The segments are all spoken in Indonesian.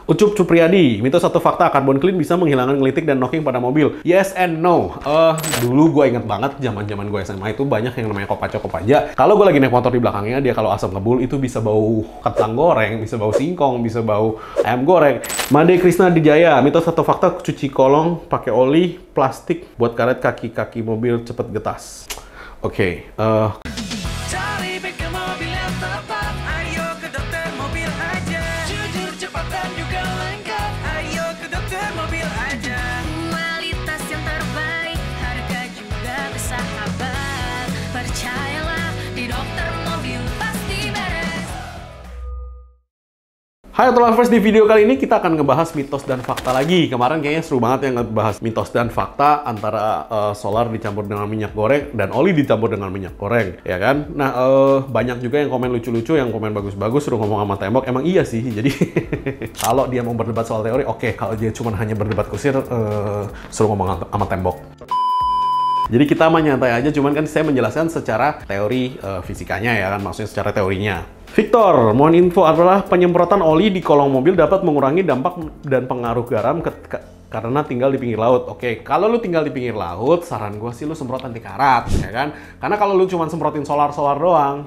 Ucup Cupriyadi, mitos atau fakta karbon clean bisa menghilangkan ngelitik dan knocking pada mobil? Yes and no. Dulu gue inget banget zaman gue SMA itu banyak yang namanya Kopaja. Kalau gue lagi naik motor di belakangnya, dia kalau asap ngebul itu bisa bau kentang goreng, bisa bau singkong, bisa bau ayam goreng. Made Krisna Dijaya, mitos atau fakta cuci kolong pakai oli plastik buat karet kaki mobil cepet getas? Oke, Cari bengkel mobil yang tepat, ayo ke dokter mobil aja. Jujur, cepat dan juga lengkap, ayo ke dokter mobil aja. Kualitas yang terbaik, harga juga bersahabat. Percayalah, di dokter mobil pasti beres. Hai Auto Lovers, di video kali ini kita akan ngebahas mitos dan fakta lagi. Kemarin kayaknya seru banget yang ngebahas mitos dan fakta antara solar dicampur dengan minyak goreng dan oli dicampur dengan minyak goreng, ya kan? Nah, banyak juga yang komen lucu-lucu, yang komen bagus-bagus, suruh ngomong sama tembok. Emang iya sih, jadi kalau dia mau berdebat soal teori, oke. Kalau dia cuma hanya berdebat kusir, suruh ngomong sama tembok. Jadi kita mah nyantai aja, cuman kan saya menjelaskan secara teori fisikanya ya kan, maksudnya secara teorinya. Victor, mohon info adalah penyemprotan oli di kolong mobil dapat mengurangi dampak dan pengaruh garam karena tinggal di pinggir laut. Oke, kalau lu tinggal di pinggir laut, saran gue sih lu semprot anti karat, ya kan? Karena kalau lu cuma semprotin solar doang,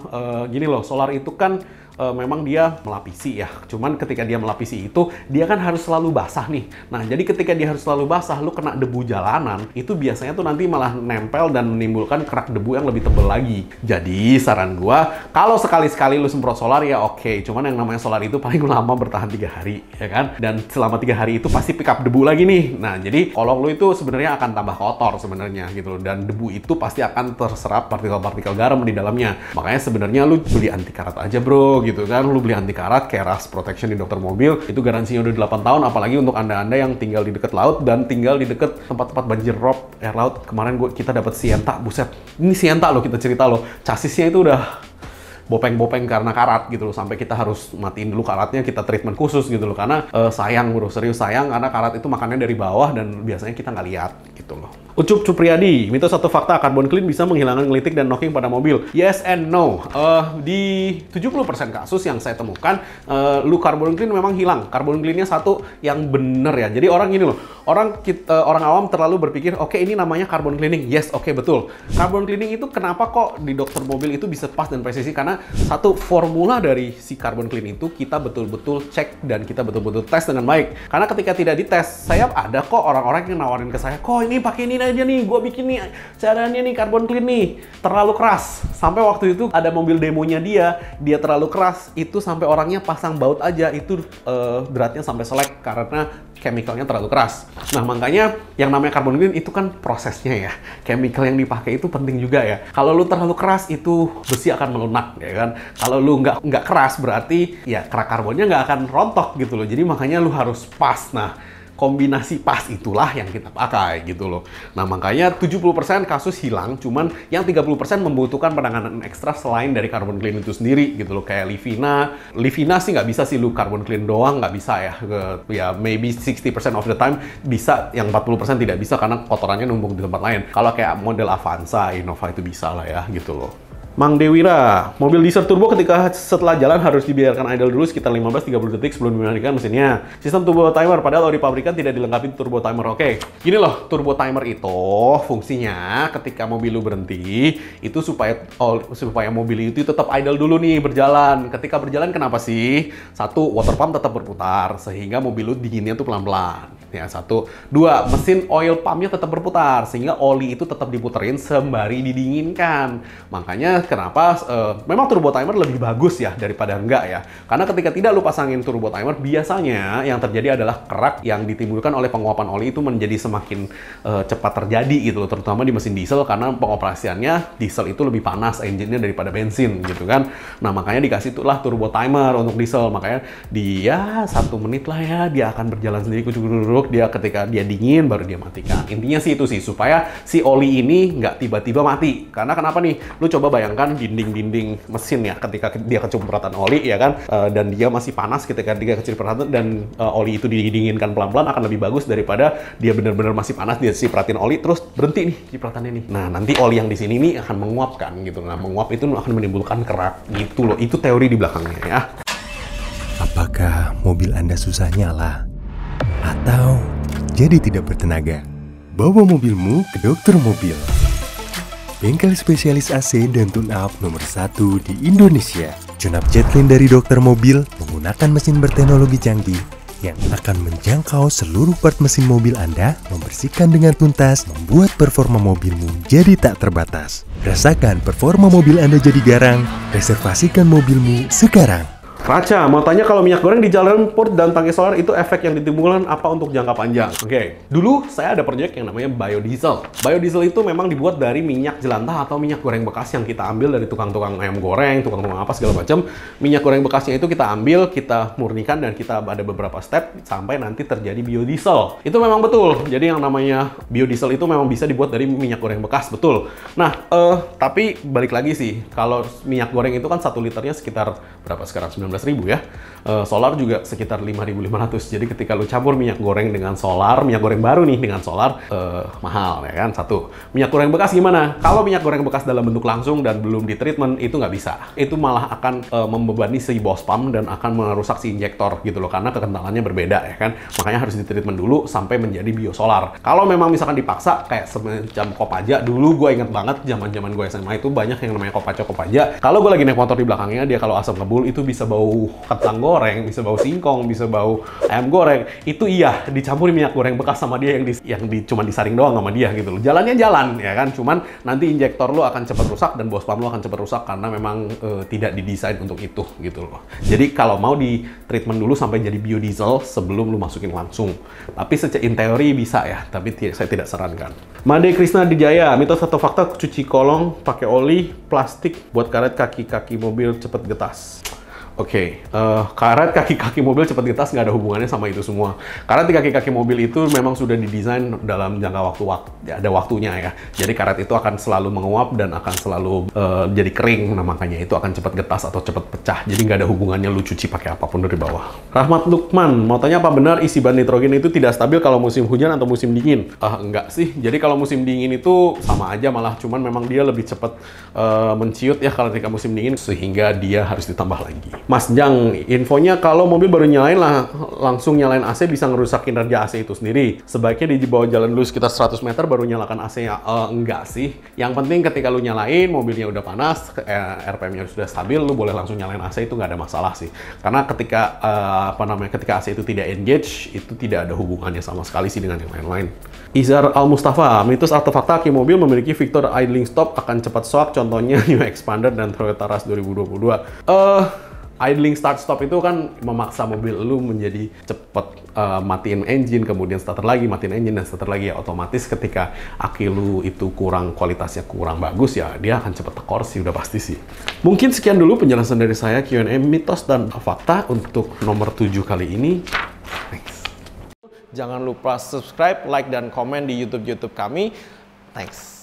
gini loh, solar itu kan memang dia melapisi ya. Cuman ketika dia melapisi itu, dia kan harus selalu basah nih. Nah, jadi ketika dia harus selalu basah, lu kena debu jalanan, itu biasanya tuh nanti malah nempel dan menimbulkan kerak debu yang lebih tebal lagi. Jadi, saran gua, kalau sekali-sekali lu semprot solar ya oke. Cuman yang namanya solar itu paling lama bertahan 3 hari, ya kan? Dan selama 3 hari itu pasti pick up debu lagi nih. Nah, jadi kolong lu itu sebenarnya akan tambah kotor sebenarnya gitu loh. Dan debu itu pasti akan terserap partikel-partikel garam di dalamnya. Makanya sebenarnya lu beli anti karat aja, bro, gitu kan. Lu beli anti karat kayak Rust Protection di dokter mobil, itu garansinya udah 8 tahun, apalagi untuk anda-anda yang tinggal di dekat laut dan tinggal di dekat tempat-tempat banjir rob air laut. Kemarin kita dapat Sienta, buset. Ini Sienta loh, kita cerita loh. Chassisnya itu udah bopeng-bopeng karena karat gitu loh, sampai kita harus matiin dulu karatnya, kita treatment khusus gitu loh, karena sayang bro, serius sayang, karena karat itu makannya dari bawah dan biasanya kita nggak lihat gitu loh. Ucup Cupriyadi, mitos atau fakta karbon clean bisa menghilangkan ngelitik dan knocking pada mobil? Yes and no. Di 70% kasus yang saya temukan, lu karbon clean memang hilang. Karbon cleannya satu yang bener ya. Jadi orang gini loh, orang awam terlalu berpikir, oke, ini namanya carbon cleaning. Yes, oke, betul. Carbon cleaning itu kenapa kok di dokter mobil itu bisa pas dan presisi? Karena satu, formula dari si carbon clean itu kita betul-betul cek dan kita betul-betul tes dengan baik. Karena ketika tidak dites, saya ada kok orang-orang yang nawarin ke saya, kok ini pakai ini aja nih, gue bikin nih caranya nih carbon clean nih, terlalu keras. Sampai waktu itu ada mobil demonya dia terlalu keras, itu sampai orangnya pasang baut aja, itu beratnya sampai selek karena chemicalnya terlalu keras. Nah, makanya yang namanya carbon clean itu kan prosesnya ya. Chemical yang dipakai itu penting juga ya. Kalau lu terlalu keras, itu besi akan melunak ya kan. Kalau lu nggak keras, berarti ya kerak karbonnya nggak akan rontok gitu loh. Jadi makanya lu harus pas. Nah, kombinasi pas itulah yang kita pakai gitu loh. Nah, makanya 70% kasus hilang, cuman yang 30% membutuhkan penanganan ekstra selain dari carbon clean itu sendiri gitu loh. Kayak Livina sih nggak bisa sih lu carbon clean doang, nggak bisa ya. Ya maybe 60% of the time bisa, yang 40% tidak bisa karena kotorannya numpuk di tempat lain. Kalau kayak model Avanza, Innova itu bisa lah ya gitu loh. Mang Dewira, mobil diesel turbo ketika setelah jalan harus dibiarkan idle dulu sekitar 15-30 detik sebelum dimatikan mesinnya. Sistem turbo timer, padahal di pabrikan tidak dilengkapi turbo timer. Oke, gini loh, turbo timer itu fungsinya ketika mobil lu berhenti, itu supaya mobil itu tetap idle dulu nih, berjalan. Ketika berjalan kenapa sih? Satu, water pump tetap berputar, sehingga mobil lu dinginnya tuh pelan-pelan. Ya, satu. Dua, mesin oil pumpnya tetap berputar, sehingga oli itu tetap diputerin sembari didinginkan. Makanya kenapa memang turbo timer lebih bagus ya daripada enggak ya. Karena ketika tidak lu pasangin turbo timer, biasanya yang terjadi adalah kerak yang ditimbulkan oleh penguapan oli itu menjadi semakin cepat terjadi gitu loh, terutama di mesin diesel karena pengoperasiannya diesel itu lebih panas engine-nya daripada bensin gitu kan. Nah, makanya dikasih itulah turbo timer untuk diesel. Makanya dia 1 menit lah ya, dia akan berjalan sendiri kucuk-kucuk. Dia ketika dia dingin baru dia matikan. Intinya sih itu sih, supaya si oli ini nggak tiba-tiba mati. Karena kenapa nih? Lu coba bayangkan dinding-dinding mesin ya, ketika dia kecipratan oli ya kan, dan dia masih panas ketika dia kecipratan, dan oli itu didinginkan pelan-pelan akan lebih bagus daripada dia benar-benar masih panas, dia cipratin oli terus berhenti nih cipratannya nih. Nah, nanti oli yang di sini nih akan menguap kan gitu. Nah, menguap itu akan menimbulkan kerak gitu loh. Itu teori di belakangnya ya. Apakah mobil Anda susah nyala? Atau jadi tidak bertenaga? Bawa mobilmu ke dokter mobil. Bengkel spesialis AC dan tune-up nomor 1 di Indonesia. Tune-up Jetlin dari dokter mobil menggunakan mesin berteknologi canggih yang akan menjangkau seluruh part mesin mobil Anda, membersihkan dengan tuntas, membuat performa mobilmu jadi tak terbatas. Rasakan performa mobil Anda jadi garang, reservasikan mobilmu sekarang. Raca, mau tanya kalau minyak goreng di jalan port dan tangki solar itu efek yang ditimbulkan apa untuk jangka panjang? Oke, dulu saya ada proyek yang namanya biodiesel. Biodiesel itu memang dibuat dari minyak jelantah atau minyak goreng bekas yang kita ambil dari tukang-tukang ayam goreng, tukang-tukang apa segala macam. Minyak goreng bekasnya itu kita ambil, kita murnikan dan kita ada beberapa step sampai nanti terjadi biodiesel. Itu memang betul. Jadi yang namanya biodiesel itu memang bisa dibuat dari minyak goreng bekas, betul. Nah, tapi balik lagi sih, kalau minyak goreng itu kan 1 liternya sekitar berapa sekarang? 19.000 ya. Solar juga sekitar 5.500. Jadi ketika lu campur minyak goreng dengan solar, minyak goreng baru nih dengan solar, mahal ya kan. Satu. Minyak goreng bekas gimana? Kalau minyak goreng bekas dalam bentuk langsung dan belum di treatment itu nggak bisa. Itu malah akan membebani si bos pump dan akan merusak si injektor gitu loh, karena kekentalannya berbeda ya kan. Makanya harus di treatment dulu sampai menjadi biosolar. Kalau memang misalkan dipaksa kayak semacam Kopaja, dulu gue inget banget zaman gue SMA itu banyak yang namanya Kopaja. Kalau gue lagi naik motor di belakangnya, dia kalau asap ngebul itu bisa bau kentang goreng, bisa bau singkong, bisa bau ayam goreng. Itu iya, dicampurin minyak goreng bekas sama dia yang cuma disaring doang sama dia gitu loh. Jalannya jalan ya kan, cuman nanti injektor lo akan cepat rusak dan bos pump lo akan cepat rusak karena memang tidak didesain untuk itu gitu loh. Jadi kalau mau di treatment dulu sampai jadi biodiesel sebelum lo masukin langsung. Tapi in teori bisa ya, tapi saya tidak sarankan. Made Krisna Dijaya, mitos atau fakta cuci kolong pakai oli plastik buat karet kaki-kaki mobil cepet getas? Oke, karet kaki-kaki mobil cepat getas nggak ada hubungannya sama itu semua. Karet di kaki-kaki mobil itu memang sudah didesain dalam jangka waktu ada waktunya ya. Jadi karet itu akan selalu menguap dan akan selalu jadi kering. Nah makanya itu akan cepat getas atau cepat pecah. Jadi nggak ada hubungannya lu cuci pakai apapun dari bawah. Rahmat Lukman, mau tanya apa benar isi ban nitrogen itu tidak stabil kalau musim hujan atau musim dingin? Enggak sih. Jadi kalau musim dingin itu sama aja malah, cuman memang dia lebih cepat menciut ya kalau ketika musim dingin sehingga dia harus ditambah lagi. Mas Jang, infonya kalau mobil baru nyalain langsung nyalain AC bisa ngerusak kinerja AC itu sendiri. Sebaiknya di bawah jalan dulu sekitar 100 meter baru nyalakan AC-nya. Enggak sih. Yang penting ketika lu nyalain, mobilnya udah panas, RPM-nya sudah stabil, lu boleh langsung nyalain AC, itu nggak ada masalah sih. Karena ketika ketika AC itu tidak engage, itu tidak ada hubungannya sama sekali sih dengan yang lain-lain. Izar Al Mustafa, mitos atau fakta kaki mobil memiliki fitur idling stop akan cepat shock, contohnya New Expander dan Toyota Rush 2022. Idling start stop itu kan memaksa mobil lu menjadi cepet matiin engine, kemudian starter lagi, matiin engine dan starter lagi ya. Otomatis ketika aki lu itu kualitasnya kurang bagus ya, dia akan cepet tekor sih, udah pasti sih. Mungkin sekian dulu penjelasan dari saya Q&A mitos dan fakta untuk nomor 7 kali ini. Thanks. Jangan lupa subscribe, like, dan komen di YouTube kami. Thanks.